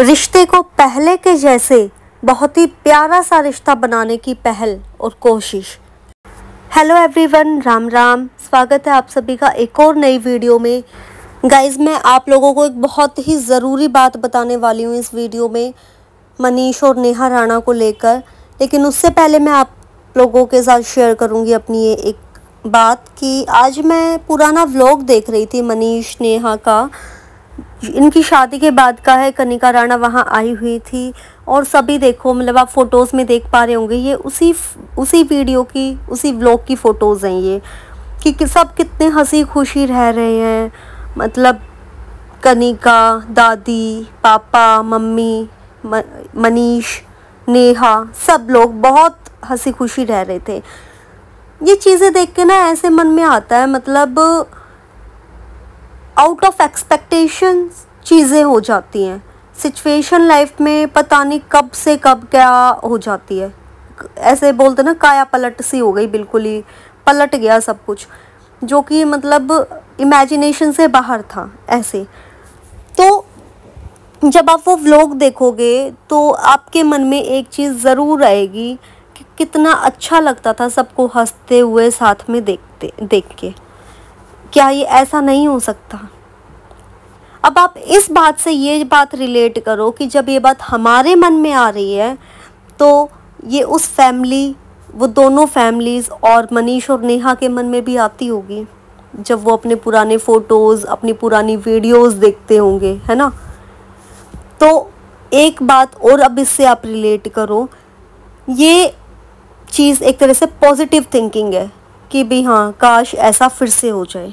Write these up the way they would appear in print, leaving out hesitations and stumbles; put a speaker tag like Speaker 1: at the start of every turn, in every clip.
Speaker 1: रिश्ते को पहले के जैसे बहुत ही प्यारा सा रिश्ता बनाने की पहल और कोशिश। Hello everyone, Ram Ram. स्वागत है आप सभी का एक और नई वीडियो में। गाइज़, मैं आप लोगों को एक बहुत ही ज़रूरी बात बताने वाली हूँ इस वीडियो में, मनीष और नेहा राणा को लेकर। लेकिन उससे पहले मैं आप लोगों के साथ शेयर करूँगी अपनी ये एक बात कि आज मैं पुराना व्लॉग देख रही थी मनीष नेहा का। इनकी शादी के बाद का है, कनिका राणा वहाँ आई हुई थी और सभी देखो, मतलब आप फ़ोटोज़ में देख पा रहे होंगे, ये उसी वीडियो की, उसी व्लॉग की फ़ोटोज़ हैं ये, कि सब कितने हंसी खुशी रह रहे हैं। मतलब कनिका, दादी, पापा, मम्मी, मनीष, नेहा, सब लोग बहुत हंसी खुशी रह रहे थे। ये चीज़ें देख के ना ऐसे मन में आता है, मतलब आउट ऑफ एक्सपेक्टेशंस चीज़ें हो जाती हैं। सिचुएशन लाइफ में पता नहीं कब से कब क्या हो जाती है, ऐसे बोलते ना, काया पलट सी हो गई, बिल्कुल ही पलट गया सब कुछ, जो कि मतलब इमेजिनेशन से बाहर था ऐसे। तो जब आप वो व्लॉग देखोगे तो आपके मन में एक चीज़ ज़रूर आएगी कि कितना अच्छा लगता था सबको हंसते हुए साथ में देख के। क्या ये ऐसा नहीं हो सकता? अब आप इस बात से ये बात रिलेट करो कि जब ये बात हमारे मन में आ रही है तो ये उस फैमिली, वो दोनों फैमिलीज़ और मनीष और नेहा के मन में भी आती होगी जब वो अपने पुराने फ़ोटोज़, अपनी पुरानी वीडियोज़ देखते होंगे, है ना। तो एक बात और अब इससे आप रिलेट करो, ये चीज़ एक तरह से पॉजिटिव थिंकिंग है कि भी हाँ, काश ऐसा फिर से हो जाए।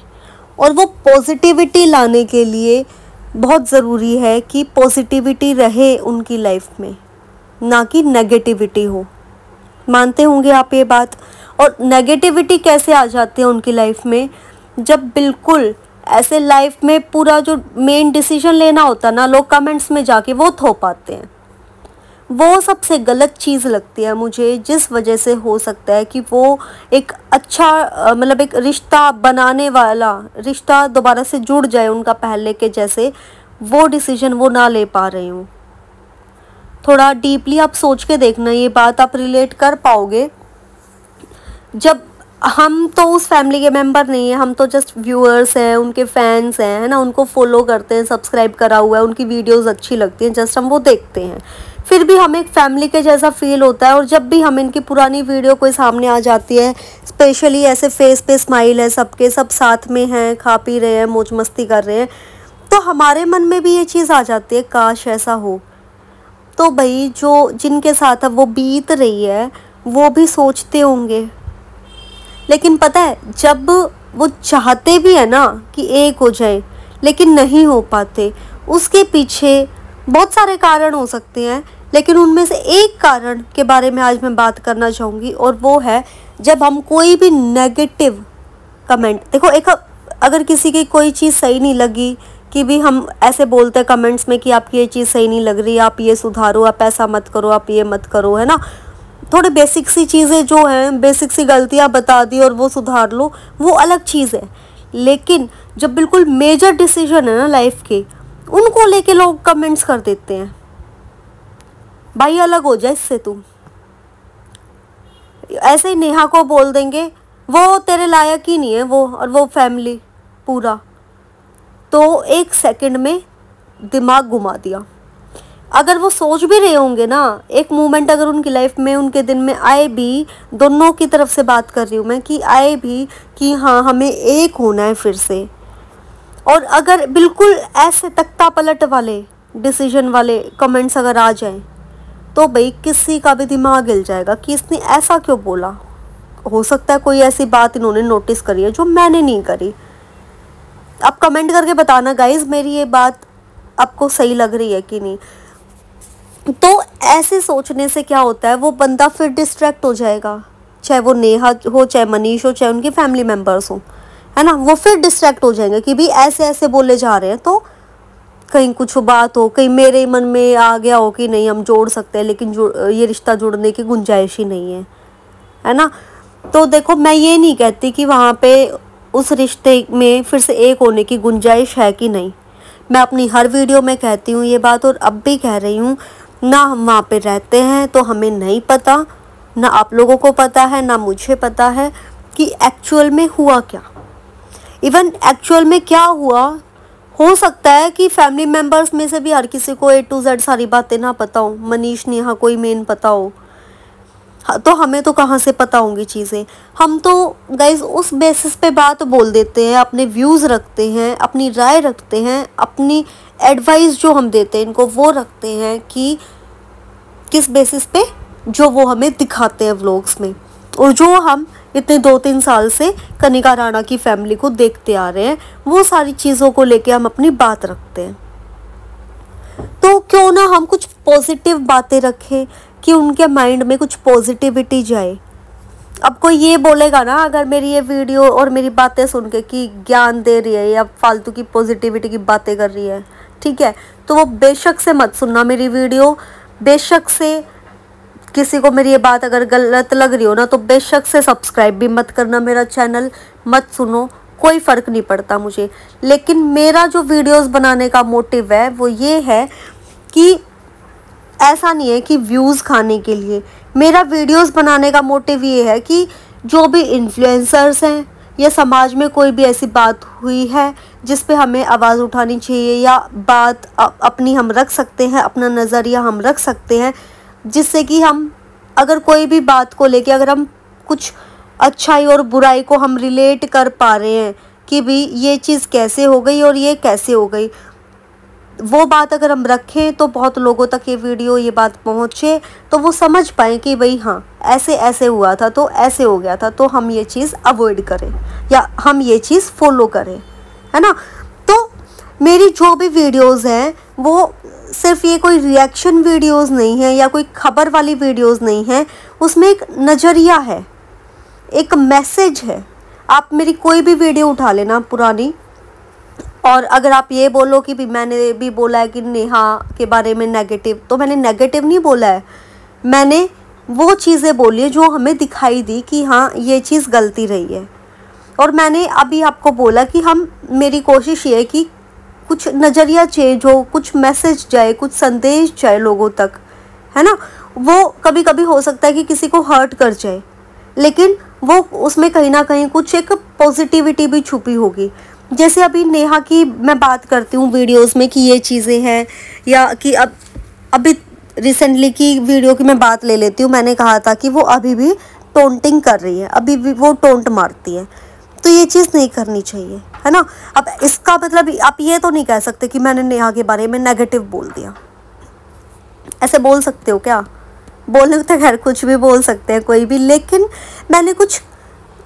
Speaker 1: और वो पॉजिटिविटी लाने के लिए बहुत ज़रूरी है कि पॉजिटिविटी रहे उनकी लाइफ में, ना कि नेगेटिविटी हो। मानते होंगे आप ये बात। और नेगेटिविटी कैसे आ जाती है उनकी लाइफ में, जब बिल्कुल ऐसे लाइफ में पूरा जो मेन डिसीजन लेना होता है ना, लोग कमेंट्स में जाके वो थोप पाते हैं। वो सबसे गलत चीज़ लगती है मुझे, जिस वजह से हो सकता है कि वो एक अच्छा मतलब एक रिश्ता बनाने वाला, रिश्ता दोबारा से जुड़ जाए उनका पहले के जैसे, वो डिसीजन वो ना ले पा रहे हूँ। थोड़ा डीपली आप सोच के देखना, ये बात आप रिलेट कर पाओगे। जब हम तो उस फैमिली के मेंबर नहीं है, हम तो जस्ट व्यूअर्स हैं, उनके फैंस हैं, है ना, उनको फॉलो करते हैं, सब्सक्राइब करा हुआ है, उनकी वीडियोस अच्छी लगती हैं, जस्ट हम वो देखते हैं। फिर भी हमें एक फैमिली के जैसा फील होता है। और जब भी हमें इनकी पुरानी वीडियो कोई सामने आ जाती है, स्पेशली ऐसे फेस पे स्माइल है सबके, सब साथ में हैं, खा पी रहे हैं, मौज मस्ती कर रहे हैं, तो हमारे मन में भी ये चीज़ आ जाती है, काश ऐसा हो। तो भाई जो जिनके साथ अब वो बीत रही है वो भी सोचते होंगे। लेकिन पता है, जब वो चाहते भी है ना कि एक हो जाए, लेकिन नहीं हो पाते, उसके पीछे बहुत सारे कारण हो सकते हैं। लेकिन उनमें से एक कारण के बारे में आज मैं बात करना चाहूँगी, और वो है जब हम कोई भी नेगेटिव कमेंट, देखो एक, अगर किसी की कोई चीज़ सही नहीं लगी, कि भी हम ऐसे बोलते हैं कमेंट्स में कि आपकी ये चीज़ सही नहीं लग रही, आप ये सुधारो, आप ऐसा मत करो, आप ये मत करो, है ना। थोड़ी बेसिक सी चीज़ें जो हैं, बेसिक सी गलतियाँ बता दी और वो सुधार लो, वो अलग चीज़ है। लेकिन जब बिल्कुल मेजर डिसीजन है ना लाइफ के, उनको लेके लोग कमेंट्स कर देते हैं, भाई अलग हो जाए इससे तुम। ऐसे ही नेहा को बोल देंगे वो तेरे लायक ही नहीं है, वो और वो फैमिली पूरा। तो एक सेकंड में दिमाग घुमा दिया। अगर वो सोच भी रहे होंगे ना, एक मोमेंट अगर उनकी लाइफ में, उनके दिन में आए भी, दोनों की तरफ से बात कर रही हूँ मैं, कि आए भी कि हाँ हमें एक होना है फिर से, और अगर बिल्कुल ऐसे तख्ता पलट वाले डिसीजन वाले कमेंट्स अगर आ जाएं, तो भाई किसी का भी दिमाग हिल जाएगा कि इसने ऐसा क्यों बोला। हो सकता है कोई ऐसी बात इन्होंने नोटिस करी है जो मैंने नहीं करी। आप कमेंट करके बताना गाइज, मेरी ये बात आपको सही लग रही है कि नहीं। तो ऐसे सोचने से क्या होता है, वो बंदा फिर डिस्ट्रैक्ट हो जाएगा, चाहे वो नेहा हो, चाहे मनीष हो, चाहे उनके फैमिली मेम्बर्स हो, है ना। वो फिर डिस्ट्रैक्ट हो जाएंगे कि भी ऐसे ऐसे बोले जा रहे हैं, तो कहीं कुछ बात हो, कहीं मेरे मन में आ गया हो कि नहीं हम जोड़ सकते हैं, लेकिन ये रिश्ता जोड़ने की गुंजाइश ही नहीं है ना। तो देखो, मैं ये नहीं कहती कि वहाँ पे उस रिश्ते में फिर से एक होने की गुंजाइश है कि नहीं, मैं अपनी हर वीडियो में कहती हूँ ये बात, और अब भी कह रही हूँ, ना हम वहाँ पे रहते हैं तो हमें नहीं पता, ना आप लोगों को पता है, ना मुझे पता है कि एक्चुअल में हुआ क्या। इवन एक्चुअल में क्या हुआ, हो सकता है कि फैमिली मेम्बर्स में से भी हर किसी को A to Z सारी बातें ना पता हो, मनीष नेहा कोई मेन पता हो, तो हमें तो कहाँ से पता होंगी चीज़ें। हम तो गाइज उस बेसिस पे बात बोल देते हैं, अपने व्यूज़ रखते हैं, अपनी राय रखते हैं, अपनी एडवाइस जो हम देते हैं इनको वो रखते हैं कि किस बेसिस पे, जो वो हमें दिखाते हैं व्लॉग्स में, और जो हम इतने 2-3 साल से कनिका राणा की फैमिली को देखते आ रहे हैं, वो सारी चीज़ों को लेके हम अपनी बात रखते हैं। तो क्यों ना हम कुछ पॉजिटिव बातें रखें कि उनके माइंड में कुछ पॉजिटिविटी जाए। अब कोई ये बोलेगा ना अगर मेरी ये वीडियो और मेरी बातें सुन के कि ज्ञान दे रही है या फालतू की पॉजिटिविटी की बातें कर रही है, ठीक है, तो वो बेशक से मत सुनना मेरी वीडियो। बेशक से किसी को मेरी ये बात अगर गलत लग रही हो ना, तो बेशक से सब्सक्राइब भी मत करना मेरा चैनल, मत सुनो, कोई फ़र्क नहीं पड़ता मुझे। लेकिन मेरा जो वीडियोस बनाने का मोटिव है वो ये है कि ऐसा नहीं है कि व्यूज़ खाने के लिए। मेरा वीडियोस बनाने का मोटिव ये है कि जो भी इन्फ्लुएंसर्स हैं या समाज में कोई भी ऐसी बात हुई है जिस पे हमें आवाज़ उठानी चाहिए, या बात अपनी हम रख सकते हैं, अपना नज़रिया हम रख सकते हैं, जिससे कि हम अगर कोई भी बात को लेके अगर हम कुछ अच्छाई और बुराई को हम रिलेट कर पा रहे हैं कि भाई ये चीज़ कैसे हो गई और ये कैसे हो गई, वो बात अगर हम रखें तो बहुत लोगों तक ये वीडियो, ये बात पहुँचे, तो वो समझ पाएँ कि भाई हाँ ऐसे ऐसे हुआ था, तो ऐसे हो गया था, तो हम ये चीज़ अवॉइड करें या हम ये चीज़ फॉलो करें, है ना। तो मेरी जो भी वीडियोज़ हैं वो सिर्फ ये कोई रिएक्शन वीडियोज़ नहीं है या कोई खबर वाली वीडियोज़ नहीं है, उसमें एक नज़रिया है, एक मैसेज है। आप मेरी कोई भी वीडियो उठा लेना पुरानी, और अगर आप ये बोलो कि भी मैंने भी बोला है कि नेहा के बारे में नेगेटिव, तो मैंने नेगेटिव नहीं बोला है, मैंने वो चीज़ें बोली है जो हमें दिखाई दी कि हाँ ये चीज़ गलती रही है। और मैंने अभी आपको बोला कि मेरी कोशिश ये है कि कुछ नज़रिया चेंज हो, कुछ मैसेज जाए, कुछ संदेश जाए लोगों तक, है ना। वो कभी कभी हो सकता है कि किसी को हर्ट कर जाए, लेकिन वो उसमें कहीं ना कहीं कुछ एक पॉजिटिविटी भी छुपी होगी। जैसे अभी नेहा की मैं बात करती हूँ वीडियोस में कि ये चीज़ें हैं, या कि अभी रिसेंटली की वीडियो की मैं बात ले लेती हूँ, मैंने कहा था कि वो अभी भी टोंटिंग कर रही है, अभी भी वो टोंट मारती है, तो ये चीज़ नहीं करनी चाहिए, है ना। अब इसका मतलब आप ये तो नहीं कह सकते कि मैंने नेहा के बारे में नेगेटिव बोल दिया। ऐसे बोल सकते हो क्या? बोलने तो खैर कुछ भी बोल सकते हैं कोई भी, लेकिन मैंने कुछ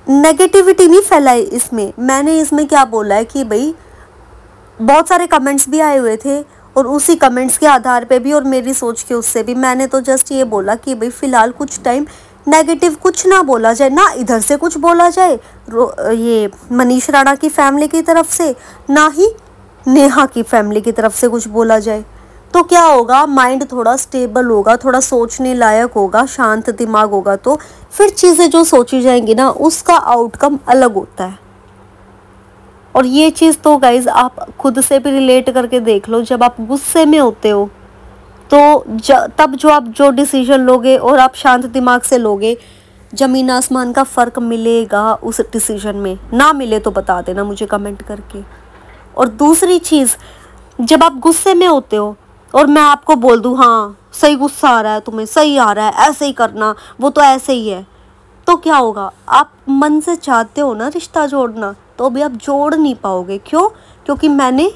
Speaker 1: नेगेटिविटी नहीं फैलाई इसमें। मैंने इसमें क्या बोला है कि भाई बहुत सारे कमेंट्स भी आए हुए थे, और उसी कमेंट्स के आधार पे भी और मेरी सोच के उससे भी मैंने तो जस्ट ये बोला कि भाई फ़िलहाल कुछ टाइम नेगेटिव कुछ ना बोला जाए, ना इधर से कुछ बोला जाए ये मनीष राणा की फैमिली की तरफ से, ना ही नेहा की फैमिली की तरफ से कुछ बोला जाए। तो क्या होगा, माइंड थोड़ा स्टेबल होगा, थोड़ा सोचने लायक होगा, शांत दिमाग होगा, तो फिर चीज़ें जो सोची जाएंगी ना उसका आउटकम अलग होता है। और ये चीज़ तो गाइज आप खुद से भी रिलेट करके देख लो, जब आप गुस्से में होते हो तो तब जो आप जो डिसीजन लोगे और आप शांत दिमाग से लोगे, ज़मीन आसमान का फ़र्क मिलेगा उस डिसीजन में। ना मिले तो बता देना मुझे कमेंट करके। और दूसरी चीज़, जब आप गुस्से में होते हो और मैं आपको बोल दूँ हाँ सही गुस्सा आ रहा है तुम्हें, सही आ रहा है, ऐसे ही करना, वो तो ऐसे ही है, तो क्या होगा, आप मन से चाहते हो ना रिश्ता जोड़ना, तो भी आप जोड़ नहीं पाओगे। क्यों? क्योंकि मैंने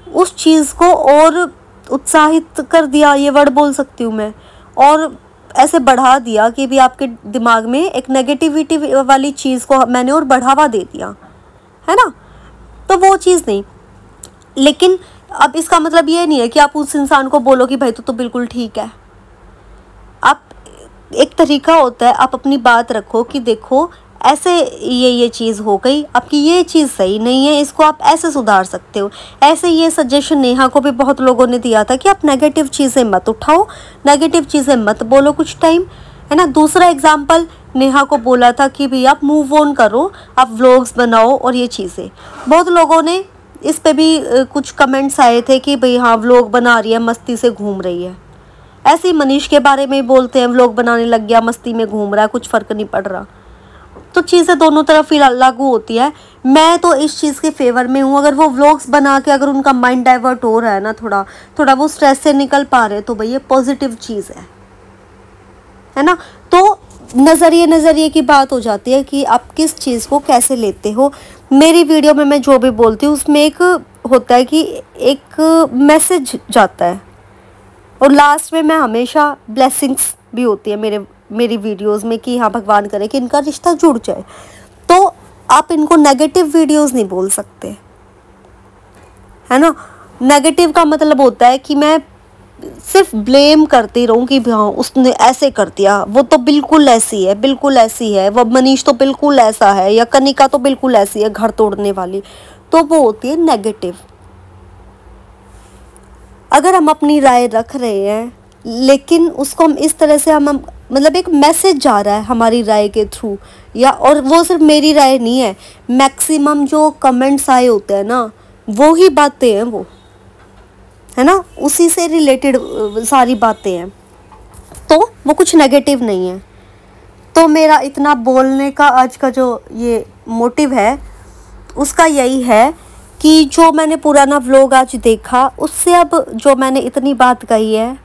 Speaker 1: उस चीज़ को और उत्साहित कर दिया, ये वर्ड बोल सकती हूँ मैं, और ऐसे बढ़ा दिया कि भी आपके दिमाग में एक नेगेटिविटी वाली चीज़ को मैंने और बढ़ावा दे दिया, है ना। तो वो चीज़ नहीं। लेकिन अब इसका मतलब ये नहीं है कि आप उस इंसान को बोलो कि भाई तो बिल्कुल ठीक है। आप एक तरीका होता है, आप अपनी बात रखो कि देखो ऐसे ये चीज़ हो गई, आपकी ये चीज़ सही नहीं है, इसको आप ऐसे सुधार सकते हो। ऐसे ये सजेशन नेहा को भी बहुत लोगों ने दिया था कि आप नेगेटिव चीज़ें मत उठाओ, नेगेटिव चीज़ें मत बोलो कुछ टाइम, है ना। दूसरा एग्जाम्पल नेहा को बोला था कि भाई आप मूव ऑन करो, आप व्लॉग्स बनाओ और ये चीज़ें। बहुत लोगों ने इस पे भी कुछ कमेंट्स आए थे कि भाई हाँ व्लॉग बना रही है, मस्ती से घूम रही है। ऐसे ही मनीष के बारे में बोलते हैं, व्लॉग बनाने लग गया, मस्ती में घूम रहा है, कुछ फ़र्क नहीं पड़ रहा। तो चीज़ें दोनों तरफ ही लागू होती है। मैं तो इस चीज़ के फेवर में हूँ, अगर वो व्लॉग्स बना के अगर उनका माइंड डाइवर्ट हो रहा है ना, थोड़ा थोड़ा वो स्ट्रेस से निकल पा रहे, तो भाई ये पॉजिटिव चीज़ है ना। तो नज़रिए की बात हो जाती है कि आप किस चीज़ को कैसे लेते हो। मेरी वीडियो में मैं जो भी बोलती हूँ उसमें एक होता है कि एक मैसेज जाता है, और लास्ट में मैं हमेशा ब्लेसिंग्स भी होती है मेरी वीडियोस में कि हाँ भगवान करे कि इनका रिश्ता जुड़ जाए। तो आप इनको नेगेटिव वीडियोस नहीं बोल सकते, है ना। नेगेटिव का मतलब होता है कि मैं सिर्फ ब्लेम करती रहूं कि हाँ उसने ऐसे कर दिया, वो तो बिल्कुल ऐसी है, बिल्कुल ऐसी है, वो मनीष तो बिल्कुल ऐसा है, या कनिका तो बिल्कुल ऐसी है घर तोड़ने वाली। तो वो होती है नेगेटिव। अगर हम अपनी राय रख रहे हैं लेकिन उसको हम इस तरह से हम मतलब एक मैसेज जा रहा है हमारी राय के थ्रू, या और वो सिर्फ मेरी राय नहीं है, मैक्सिमम जो कमेंट्स आए होते हैं ना वो ही बातें हैं, वो है ना, उसी से रिलेटेड सारी बातें हैं, तो वो कुछ नेगेटिव नहीं है। तो मेरा इतना बोलने का आज का जो ये मोटिव है उसका यही है कि जो मैंने पुराना व्लॉग आज देखा उससे अब जो मैंने इतनी बात कही है,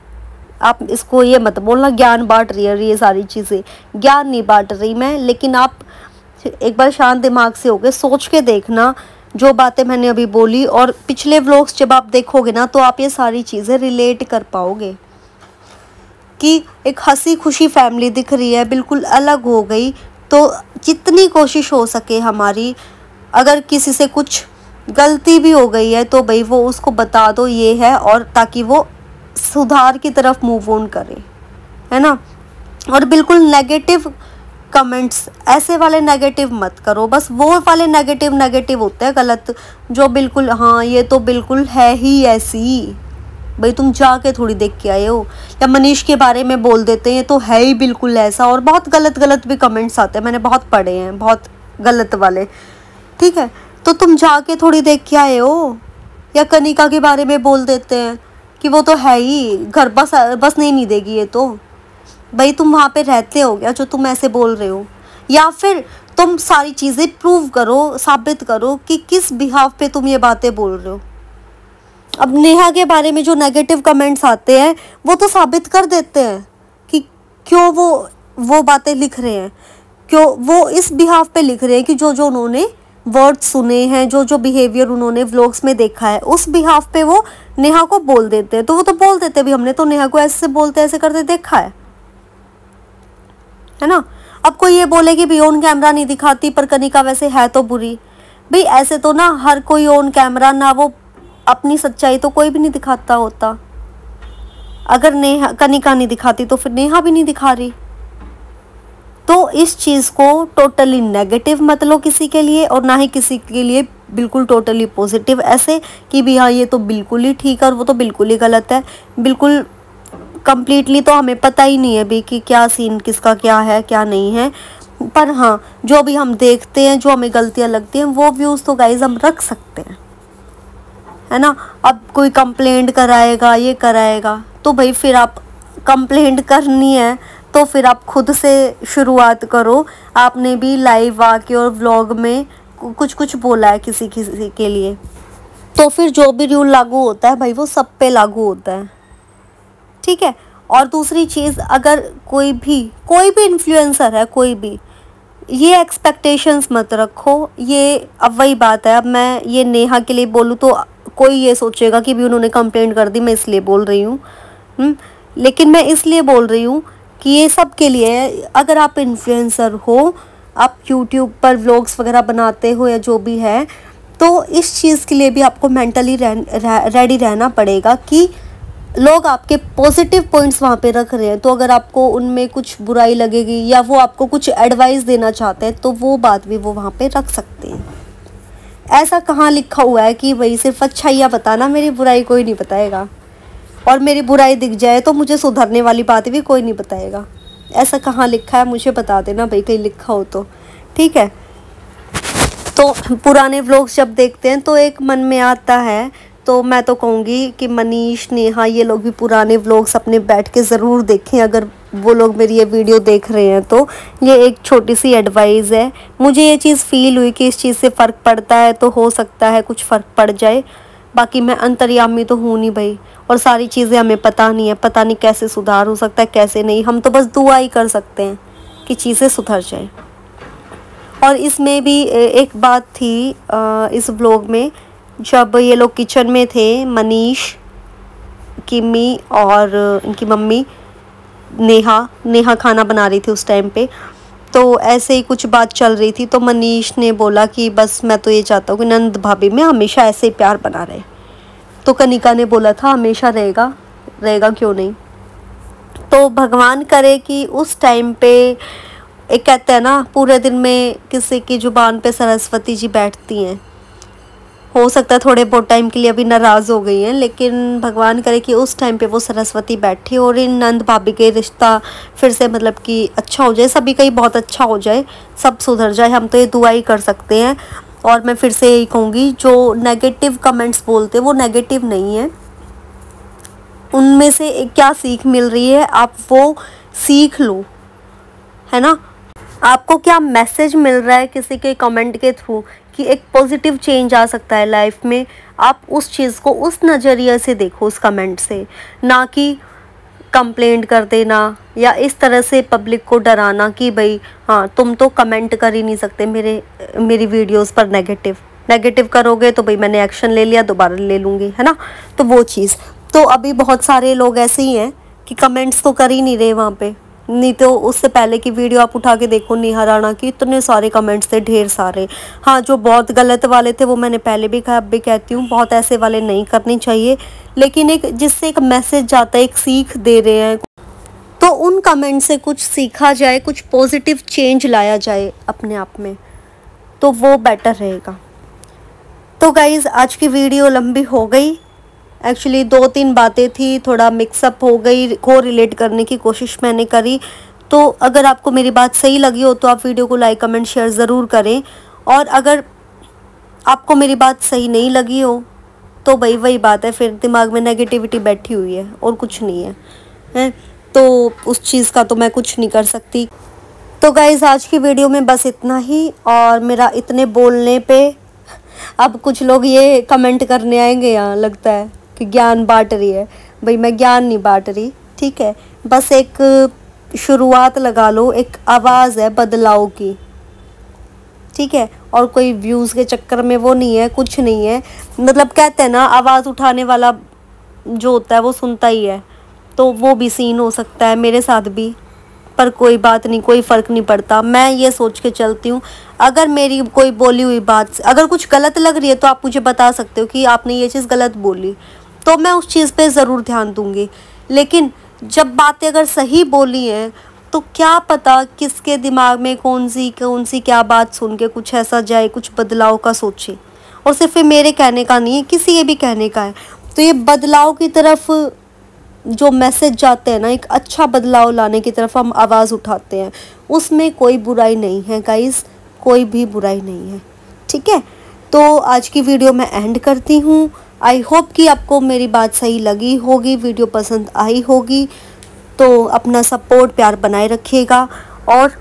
Speaker 1: आप इसको ये मत बोलना ज्ञान बांट रही है, ये सारी चीज़ें ज्ञान नहीं बांट रही मैं, लेकिन आप एक बार शांत दिमाग से होके सोच के देखना जो बातें मैंने अभी बोली, और पिछले व्लॉग्स जब आप देखोगे ना तो आप ये सारी चीज़ें रिलेट कर पाओगे कि एक हंसी खुशी फैमिली दिख रही है, बिल्कुल अलग हो गई। तो जितनी कोशिश हो सके हमारी, अगर किसी से कुछ गलती भी हो गई है तो भाई वो उसको बता दो ये है, और ताकि वो सुधार की तरफ मूव ऑन करे, है ना। और बिल्कुल नेगेटिव कमेंट्स ऐसे वाले नेगेटिव मत करो, बस वो वाले नेगेटिव होते हैं गलत, जो बिल्कुल हाँ ये तो बिल्कुल है ही ऐसी, भाई तुम जाके थोड़ी देख के आए हो। या मनीष के बारे में बोल देते हैं तो है ही बिल्कुल ऐसा, और बहुत गलत भी कमेंट्स आते हैं, मैंने बहुत पढ़े हैं बहुत गलत वाले, ठीक है। तो तुम जाके थोड़ी देख के आए हो। या कनिका के बारे में बोल देते हैं कि वो तो है ही, घर बस नहीं देगी ये तो, भाई तुम वहाँ पे रहते हो क्या जो तुम ऐसे बोल रहे हो। या फिर तुम सारी चीज़ें प्रूव करो, साबित करो कि किस बिहाफ पे तुम ये बातें बोल रहे हो। अब नेहा के बारे में जो नेगेटिव कमेंट्स आते हैं वो तो साबित कर देते हैं कि क्यों वो बातें लिख रहे हैं, क्यों वो इस बिहाफ पे लिख रहे हैं कि जो उन्होंने वर्ड्स सुने हैं, जो बिहेवियर उन्होंने व्लॉग्स में देखा है, उस बिहाफ पे वो नेहा को बोल देते हैं। तो वो तो बोल देते हैं भी हमने तो नेहा को ऐसे बोलते ऐसे करते देखा है ना। अब कोई ये बोले कि भी ऑन कैमरा नहीं दिखाती पर कनिका वैसे है तो बुरी, भाई ऐसे तो ना हर कोई ऑन कैमरा ना वो अपनी सच्चाई तो कोई भी नहीं दिखाता होता। अगर नेहा कनिका नहीं दिखाती तो फिर नेहा भी नहीं दिखा रही। तो इस चीज़ को टोटली नेगेटिव मत लो किसी के लिए, और ना ही किसी के लिए बिल्कुल टोटली पॉजिटिव, ऐसे कि भी हाँ ये तो बिल्कुल ही ठीक है और वो तो बिल्कुल ही गलत है। बिल्कुल कंप्लीटली तो हमें पता ही नहीं है भी कि क्या सीन किसका क्या है क्या नहीं है, पर हाँ जो भी हम देखते हैं, जो हमें गलतियाँ लगती हैं, वो व्यूज़ तो गाइज हम रख सकते हैं, है ना। अब कोई कंप्लेंट कराएगा ये कराएगा तो भाई फिर आप कंप्लेंट करनी है तो फिर आप खुद से शुरुआत करो। आपने भी लाइव आके और व्लॉग में कुछ बोला है किसी के लिए, तो फिर जो भी रूल लागू होता है भाई वो सब पे लागू होता है, ठीक है। और दूसरी चीज़, अगर कोई भी इन्फ्लुएंसर है, कोई भी, ये एक्सपेक्टेशंस मत रखो। ये अब वही बात है, अब मैं ये नेहा के लिए बोलूँ तो कोई ये सोचेगा कि भी उन्होंने कंप्लेंट कर दी, मैं इसलिए बोल रही हूँ। लेकिन मैं इसलिए बोल रही हूँ कि ये सब के लिए, अगर आप इन्फ्लुएंसर हो, आप यूट्यूब पर व्लॉग्स वगैरह बनाते हो या जो भी है, तो इस चीज़ के लिए भी आपको मेंटली रेडी रहना पड़ेगा कि लोग आपके पॉजिटिव पॉइंट्स वहाँ पे रख रहे हैं। तो अगर आपको उनमें कुछ बुराई लगेगी या वो आपको कुछ एडवाइस देना चाहते हैं तो वो बात भी वो वहाँ पे रख सकते हैं। ऐसा कहाँ लिखा हुआ है कि भाई सिर्फ अच्छाइयाँ बताना, मेरी बुराई कोई नहीं बताएगा, और मेरी बुराई दिख जाए तो मुझे सुधरने वाली बात भी कोई नहीं बताएगा। ऐसा कहाँ लिखा है मुझे बता देना भाई, कहीं लिखा हो तो, ठीक है। तो पुराने व्लॉग्स जब देखते हैं तो एक मन में आता है, तो मैं तो कहूँगी कि मनीष, नेहा, ये लोग भी पुराने व्लॉग्स अपने बैठ के ज़रूर देखें, अगर वो लोग मेरी ये वीडियो देख रहे हैं तो। ये एक छोटी सी एडवाइस है, मुझे ये चीज़ फ़ील हुई कि इस चीज़ से फ़र्क पड़ता है, तो हो सकता है कुछ फ़र्क पड़ जाए। बाकी मैं अंतर्यामी तो हूँ नहीं भाई, और सारी चीज़ें हमें पता नहीं है, पता नहीं कैसे सुधार हो सकता है कैसे नहीं। हम तो बस दुआ ही कर सकते हैं कि चीज़ें सुधर जाए। और इसमें भी एक बात थी इस व्लॉग में, जब ये लोग किचन में थे, मनीष, किमी और इनकी मम्मी नेहा खाना बना रही थी उस टाइम पे, तो ऐसे ही कुछ बात चल रही थी। तो मनीष ने बोला कि बस मैं तो ये चाहता हूँ कि नंद भाभी में हमेशा ऐसे ही प्यार बना रहे। तो कनिका ने बोला था हमेशा रहेगा, रहेगा क्यों नहीं। तो भगवान करे कि उस टाइम पे, एक कहते हैं ना, पूरे दिन में किसी की जुबान पे सरस्वती जी बैठती हैं। हो सकता है थोड़े बहुत टाइम के लिए अभी नाराज़ हो गई हैं, लेकिन भगवान करे कि उस टाइम पे वो सरस्वती बैठी और इन नंद भाभी के रिश्ता फिर से मतलब कि अच्छा हो जाए, सभी का ही बहुत अच्छा हो जाए, सब सुधर जाए। हम तो ये दुआ ही कर सकते हैं। और मैं फिर से यही कहूँगी, जो नेगेटिव कमेंट्स बोलते हैं वो नेगेटिव नहीं है, उनमें से क्या सीख मिल रही है आप वो सीख लो, है ना। आपको क्या मैसेज मिल रहा है किसी के कमेंट के थ्रू कि एक पॉजिटिव चेंज आ सकता है लाइफ में, आप उस चीज़ को उस नज़रिए से देखो, उस कमेंट से, ना कि कंप्लेंट कर देना या इस तरह से पब्लिक को डराना कि भाई हाँ तुम तो कमेंट कर ही नहीं सकते मेरी वीडियोस पर नेगेटिव करोगे तो भाई मैंने एक्शन ले लिया, दोबारा ले लूँगी, है ना। तो वो चीज़ तो अभी बहुत सारे लोग ऐसे ही हैं कि कमेंट्स तो कर ही नहीं रहे वहाँ पे। नहीं तो उससे पहले की वीडियो आप उठा के देखो, नेहा राणा की इतने सारे कमेंट्स थे, ढेर सारे। हाँ, जो बहुत गलत वाले थे वो मैंने पहले भी कहा, अब भी कहती हूँ, बहुत ऐसे वाले नहीं करने चाहिए। लेकिन एक जिससे एक मैसेज जाता है, एक सीख दे रहे हैं, तो उन कमेंट से कुछ सीखा जाए, कुछ पॉजिटिव चेंज लाया जाए अपने आप में, तो वो बेटर रहेगा। तो गाइज़, आज की वीडियो लंबी हो गई, एक्चुअली 2-3 बातें थी, थोड़ा मिक्सअप हो गई, को रिलेट करने की कोशिश मैंने करी। तो अगर आपको मेरी बात सही लगी हो तो आप वीडियो को लाइक कमेंट शेयर ज़रूर करें, और अगर आपको मेरी बात सही नहीं लगी हो तो भाई वही बात है, फिर दिमाग में नेगेटिविटी बैठी हुई है और कुछ नहीं है, तो उस चीज़ का तो मैं कुछ नहीं कर सकती। तो गाइज़, आज की वीडियो में बस इतना ही, और मेरा इतने बोलने पे अब कुछ लोग ये कमेंट करने आएंगे, यहाँ लगता है कि ज्ञान बांट रही है। भाई मैं ज्ञान नहीं बांट रही, ठीक है, बस एक शुरुआत लगा लो, एक आवाज़ है बदलाव की, ठीक है। और कोई व्यूज़ के चक्कर में वो नहीं है, कुछ नहीं है। मतलब कहते हैं ना, आवाज़ उठाने वाला जो होता है वो सुनता ही है, तो वो भी सीन हो सकता है मेरे साथ भी, पर कोई बात नहीं, कोई फ़र्क नहीं पड़ता। मैं ये सोच के चलती हूँ, अगर मेरी कोई बोली हुई बात अगर कुछ गलत लग रही है तो आप मुझे बता सकते हो कि आपने ये चीज़ गलत बोली, तो मैं उस चीज़ पे ज़रूर ध्यान दूँगी। लेकिन जब बातें अगर सही बोली हैं तो क्या पता किसके दिमाग में कौन सी क्या बात सुन के कुछ ऐसा जाए, कुछ बदलाव का सोचे। और सिर्फ ये मेरे कहने का नहीं है, किसी के भी कहने का है। तो ये बदलाव की तरफ जो मैसेज जाते हैं ना, एक अच्छा बदलाव लाने की तरफ हम आवाज़ उठाते हैं, उसमें कोई बुराई नहीं है गाइस, कोई भी बुराई नहीं है, ठीक है। तो आज की वीडियो मैं एंड करती हूँ। आई होप कि आपको मेरी बात सही लगी होगी, वीडियो पसंद आई होगी। तो अपना सपोर्ट प्यार बनाए रखिएगा, और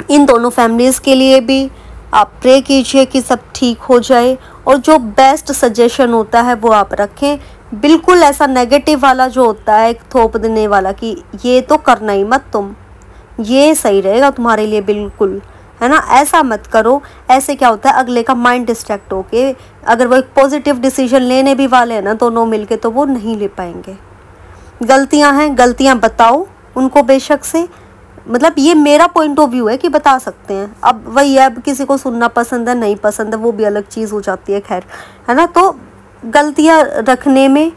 Speaker 1: इन दोनों फैमिलीज़ के लिए भी आप प्रे कीजिए कि सब ठीक हो जाए, और जो बेस्ट सजेशन होता है वो आप रखें। बिल्कुल ऐसा नेगेटिव वाला जो होता है, एक थोप देने वाला कि ये तो करना ही मत तुम, ये सही रहेगा तुम्हारे लिए बिल्कुल, है ना, ऐसा मत करो। ऐसे क्या होता है, अगले का माइंड डिस्ट्रैक्ट होके अगर वो एक पॉजिटिव डिसीजन लेने भी वाले हैं ना दोनों मिलके, तो वो नहीं ले पाएंगे। गलतियां हैं, गलतियां बताओ उनको बेशक से, मतलब ये मेरा पॉइंट ऑफ व्यू है कि बता सकते हैं। अब वही है, अब किसी को सुनना पसंद है नहीं पसंद है वो भी अलग चीज़ हो जाती है, खैर, है ना। तो गलतियां रखने में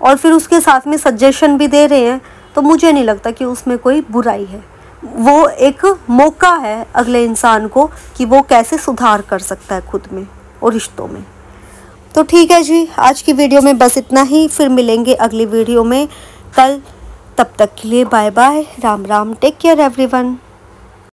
Speaker 1: और फिर उसके साथ में सजेशन भी दे रहे हैं, तो मुझे नहीं लगता कि उसमें कोई बुराई है। वो एक मौका है अगले इंसान को कि वो कैसे सुधार कर सकता है खुद में और रिश्तों में। तो ठीक है जी, आज की वीडियो में बस इतना ही, फिर मिलेंगे अगली वीडियो में कल। तब तक के लिए bye bye, Ram Ram, take care everyone.